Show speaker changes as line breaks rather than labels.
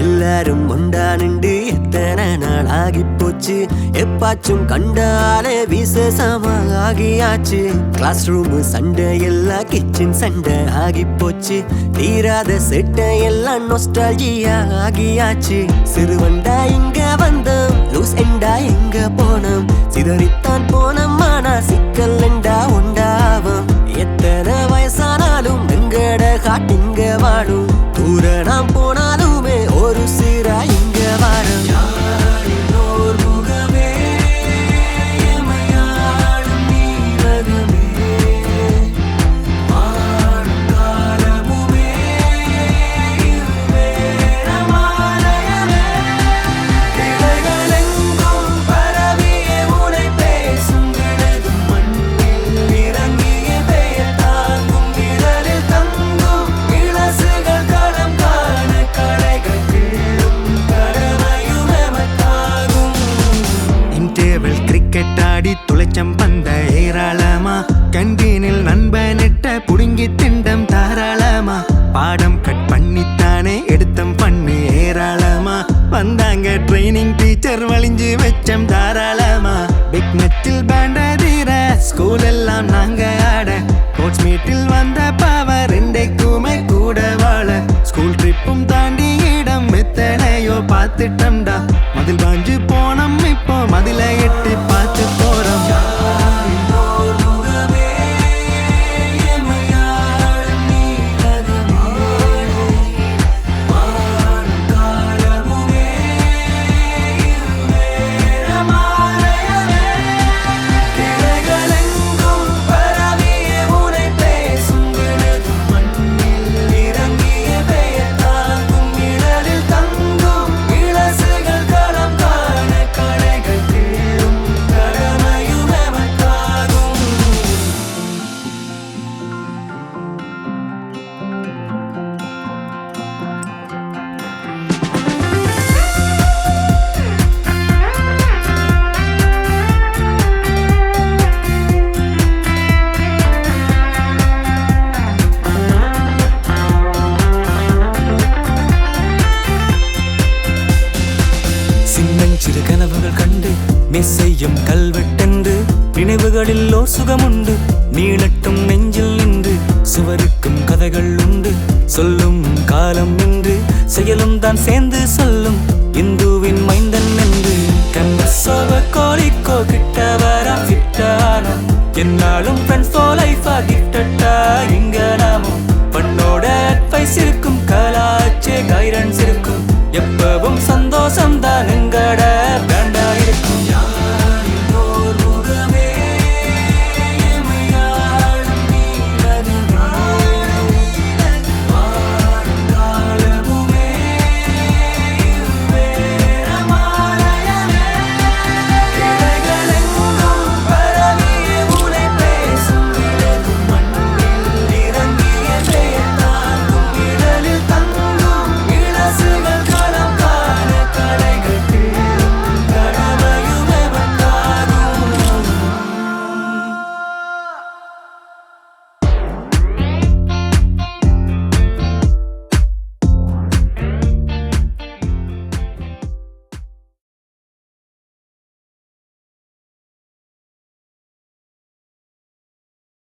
எல்லாரும் ஒண்டானுண்டு எத்தனை நாள் ஆகி போச்சு எப்பாச்சும் கண்டாலே விசேஷமா ஆகியாச்சு கிளாஸ் ரூம் சண்டை எல்லாம் கிச்சன் சண்டை ஆகி போச்சு தீராத செட்டை எல்லாம் நொஸ்டால்ஜியா ஆகியாச்சு சிறுவண்டா இங்க வந்தோம் லூஸ் எண்டா எங்க போனோம் சிதறித்தான் போனோம் ஆனா சிக்கல் எண்டா உண்டாவும் எத்தனை வயசானாலும் எங்கட காட்டிங்க வாழும் தூர நாம் போனாலுமே ஒரு சீரா இங்க வாழும்
கிரிக்கெட்டாடி துளைச்சம் பந்த ஏராளமா கண்டீனில் நண்பனிட்ட புடுங்கி திண்டம் தாராளமா பாடம் கட் பண்ணித்தானே எடுத்தம் பண்ணு ஏராளமா வந்தாங்க ட்ரைனிங் டீச்சர் வலிஞ்சு வச்சம் தாராளமா பிக் மெச்சில் பேண்ட தீர ஸ்கூல் எல்லாம் நாங்க ஆட கோச் மீட்டில் வந்த பவர் ரெண்டைக்குமே கூட வாழ ஸ்கூல் ட்ரிப்பும் தாண்டி இடம் எத்தனையோ பார்த்துட்டம்டா மதில் பாஞ்சு போனோம் இப்போ மதில எட்டி பார்த்து போறோம்
சிறு கனவுகள் கண்டு மெஸ்ஸையும் கல்வெட்டென்று நினைவுகளில் ஓர் சுகமுண்டு நீளட்டும் நெஞ்சில் நின்று சுவருக்கும் கதைகள் உண்டு சொல்லும் காலம் என்று செயலும் தான் சேர்ந்து சொல்லும் இந்துவின் மைந்தன் என்று கம்பசோவ கோழிக்கோ கிட்ட வரா கிட்டானா என்னாலும் ஃப்ரெண்ட்ஸ் ஃபார் லைஃபா கிஃப்டட்டா இங்க நாமும் பண்ணோட அட்வைஸ் இருக்கும்